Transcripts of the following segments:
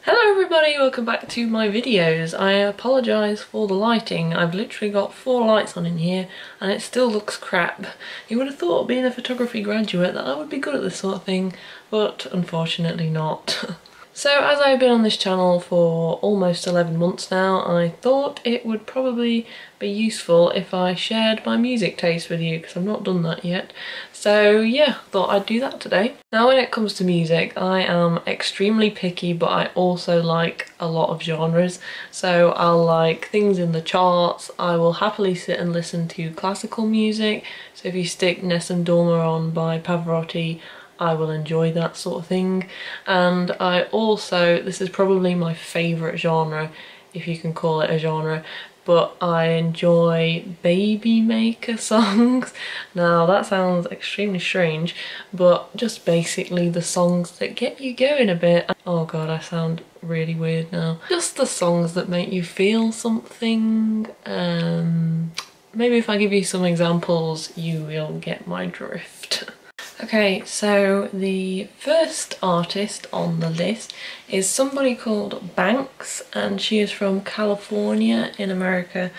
Hello everybody, welcome back to my videos. I apologise for the lighting. I've literally got 4 lights on in here and it still looks crap. You would have thought, being a photography graduate, that I would be good at this sort of thing, but unfortunately not. So as I've been on this channel for almost 11 months now, I thought it would probably be useful if I shared my music taste with you, because I've not done that yet. So yeah, thought I'd do that today. Now when it comes to music, I am extremely picky, but I also like a lot of genres. So I'll like things in the charts. I will happily sit and listen to classical music. So if you stick Nessun Dorma on by Pavarotti, I will enjoy that sort of thing. And I also, this is probably my favourite genre, if you can call it a genre, but I enjoy baby maker songs. Now that sounds extremely strange, but just basically the songs that get you going a bit. Oh god, I sound really weird now. Just the songs that make you feel something. Maybe if I give you some examples, you will get my drift. Okay, so the first artist on the list is somebody called Banks, and she is from California in America,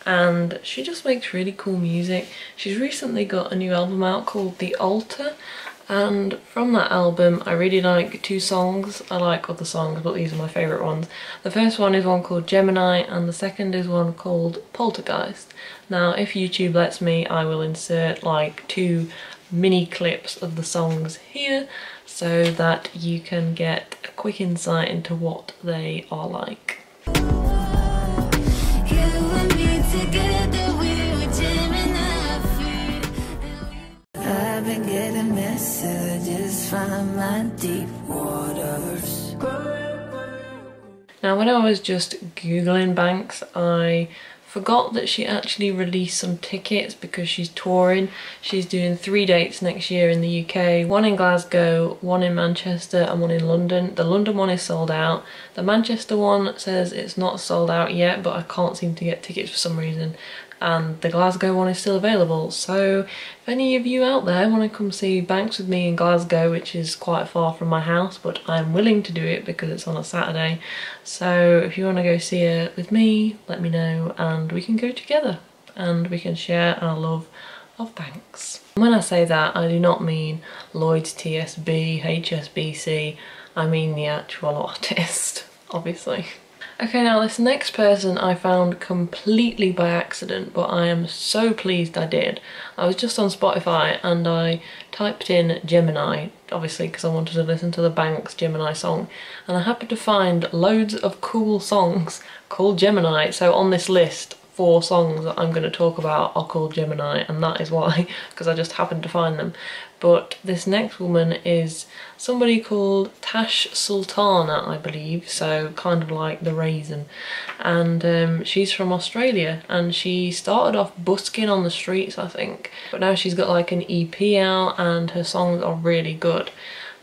and she just makes really cool music. She's recently got a new album out called The Altar, and from that album I really like 2 songs. I like other songs, but these are my favourite ones. The first one is one called Gemini, and the second is one called Poltergeist. Now if YouTube lets me, I will insert like 2 mini clips of the songs here so that you can get a quick insight into what they are like. I've been getting messages from my deep waters. Now when I was just googling Banks, I forgot that she actually released some tickets because she's touring. She's doing 3 dates next year in the UK, 1 in Glasgow, 1 in Manchester and 1 in London. The London one is sold out. The Manchester one says it's not sold out yet, but I can't seem to get tickets for some reason. And the Glasgow one is still available. So if any of you out there want to come see Banks with me in Glasgow, which is quite far from my house, but I'm willing to do it because it's on a Saturday. So if you want to go see her with me, let me know and we can go together and we can share our love of Banks. When I say that, I do not mean Lloyd's TSB, HSBC, I mean the actual artist, obviously. Okay, now this next person I found completely by accident, but I am so pleased I did. I was just on Spotify and I typed in Gemini, obviously because I wanted to listen to the Banks Gemini song, and I happened to find loads of cool songs called Gemini. So on this list, 4 songs that I'm going to talk about are called Gemini, and that is why, because I just happened to find them. But this next woman is somebody called Tash Sultana, I believe, so kind of like the raisin. And she's from Australia, and she started off busking on the streets, I think. But now she's got like an EP out and her songs are really good.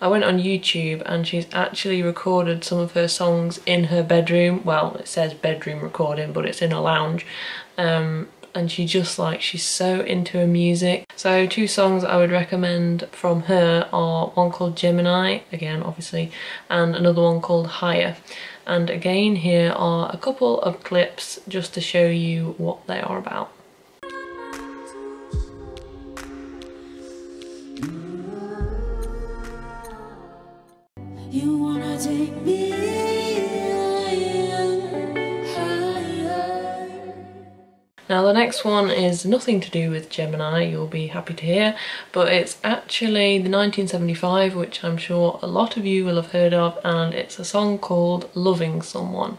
I went on YouTube and she's actually recorded some of her songs in her bedroom. Well, it says bedroom recording, but it's in a lounge. And she's so into her music. So 2 songs I would recommend from her are one called Gemini, again obviously, and another one called Higher. And again, here are a couple of clips just to show you what they are about. You wanna take me Now the next one is nothing to do with Gemini, you'll be happy to hear, but it's actually the 1975, which I'm sure a lot of you will have heard of, and it's a song called Loving Someone.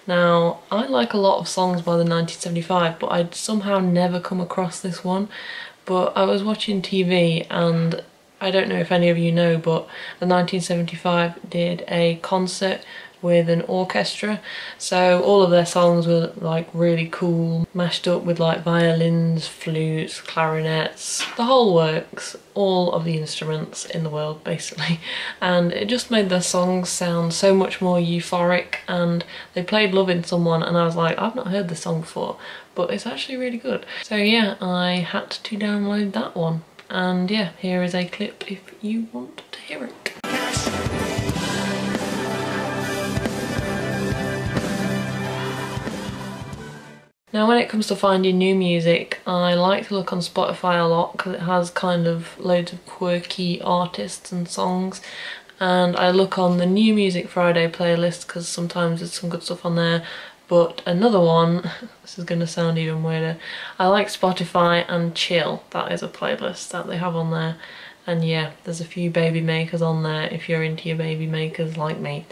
Now I like a lot of songs by the 1975, but I'd somehow never come across this one. But I was watching TV and I don't know if any of you know, but the 1975 did a concert with an orchestra, so all of their songs were like really cool, mashed up with like violins, flutes, clarinets, the whole works, all of the instruments in the world basically, and it just made their songs sound so much more euphoric. And they played Loving Someone and I was like, I've not heard this song before, but it's actually really good. So yeah, I had to download that one, and yeah, here is a clip if you want to hear it. Now when it comes to finding new music, I like to look on Spotify a lot because it has kind of loads of quirky artists and songs, and I look on the New Music Friday playlist because sometimes there's some good stuff on there. But another one, this is going to sound even weirder, I like Spotify and Chill. That is a playlist that they have on there. And yeah, there's a few baby makers on there if you're into your baby makers like me.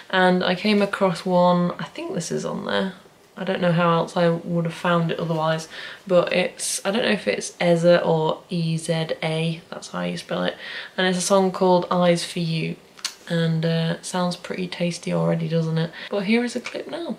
And I came across one, I think this is on there. I don't know how else I would have found it otherwise, but it's, I don't know if it's Eza or E-Z-A, that's how you spell it. And it's a song called Eyes For You. And it sounds pretty tasty already, doesn't it? But here is a clip now.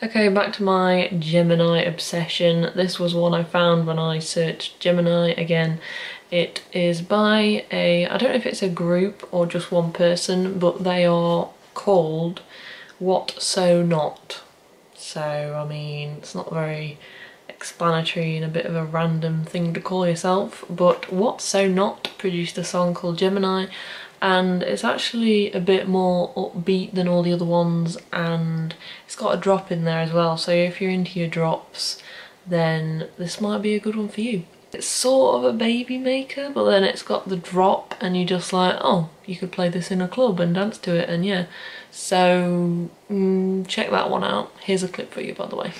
Okay, back to my Gemini obsession. This was one I found when I searched Gemini again. It is by a, I don't know if it's a group or just one person, but they are called What So Not. So, I mean, it's not very explanatory and a bit of a random thing to call yourself, but What So Not produced a song called Gemini, and it's actually a bit more upbeat than all the other ones, and it's got a drop in there as well, so if you're into your drops then this might be a good one for you. It's sort of a baby maker, but then it's got the drop and you're just like, oh, you could play this in a club and dance to it, and yeah. So check that one out. Here's a clip for you, by the way.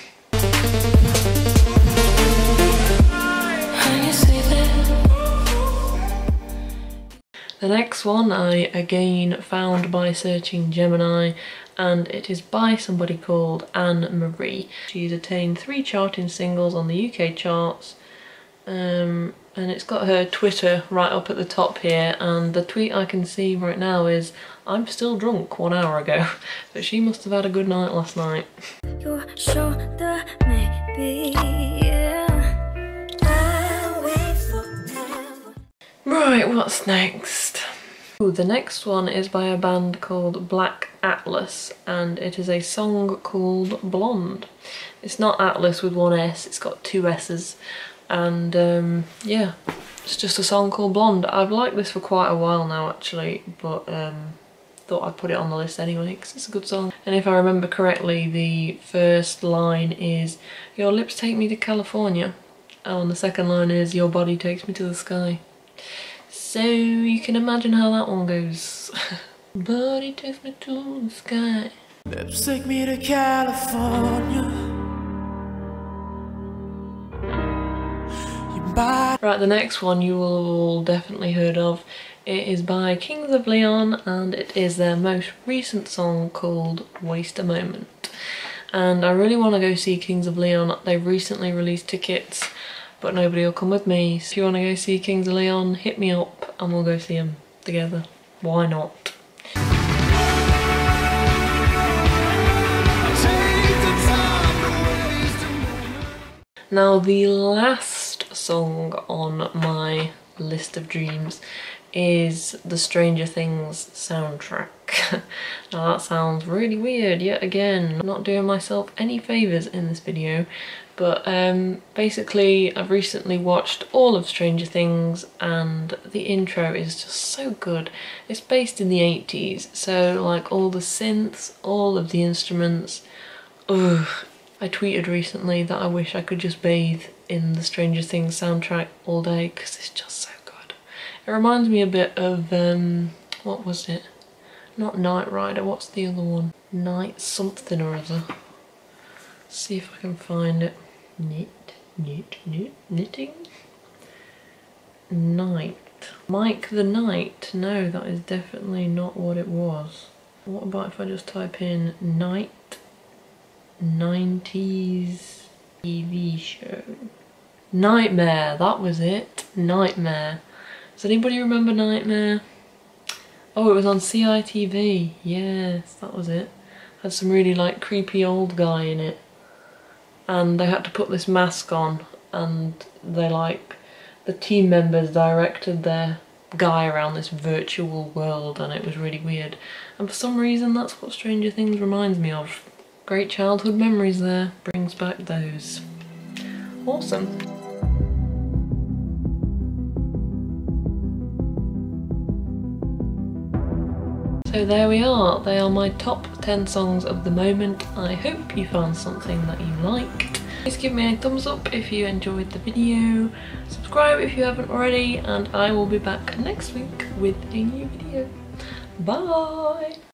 The next one I again found by searching Gemini, and it is by somebody called Anne Marie. She's attained 3 charting singles on the UK charts, and it's got her Twitter right up at the top here, and the tweet I can see right now is, I'm still drunk 1 hour ago, but she must have had a good night last night. Your shoulder, maybe, yeah. I'll wait forever. Right, what's next? Ooh, the next one is by a band called Black Atlas, and it is a song called Blonde. It's not Atlas with 1 S, it's got 2 S's, and yeah, it's just a song called Blonde. I've liked this for quite a while now actually, but thought I'd put it on the list anyway because it's a good song. And if I remember correctly, the first line is, your lips take me to California, and the second line is, your body takes me to the sky. So you can imagine how that one goes. Body takes me to the sky. Lips take me to California. Right, the next one you will have all definitely heard of. It is by Kings of Leon, and it is their most recent song called Waste a Moment. And I really want to go see Kings of Leon. They've recently released tickets, but nobody will come with me. So if you want to go see Kings of Leon, hit me up and we'll go see them together. Why not? Now the last song on my list of dreams is the Stranger Things soundtrack. Now that sounds really weird yet again. I'm not doing myself any favours in this video, but basically I've recently watched all of Stranger Things and the intro is just so good. It's based in the 80s, so like all the synths, all of the instruments, ugh. I tweeted recently that I wish I could just bathe in the Stranger Things soundtrack all day because it's just so good. It reminds me a bit of, what was it? Not Knight Rider, what's the other one? Night something or other. Let's see if I can find it. Knitting? Night. Mike the Knight. No, that is definitely not what it was. What about if I just type in Night 90s TV show? Nightmare, that was it. Nightmare. Does anybody remember Nightmare? Oh, it was on CITV. Yes, that was it. Had some really like creepy old guy in it. And they had to put this mask on, and they like, the team members directed their guy around this virtual world, and it was really weird. And for some reason that's what Stranger Things reminds me of. Great childhood memories there, brings back those. Awesome. So there we are, they are my top 10 songs of the moment. I hope you found something that you liked. Please give me a thumbs up if you enjoyed the video, subscribe if you haven't already, and I will be back next week with a new video. Bye!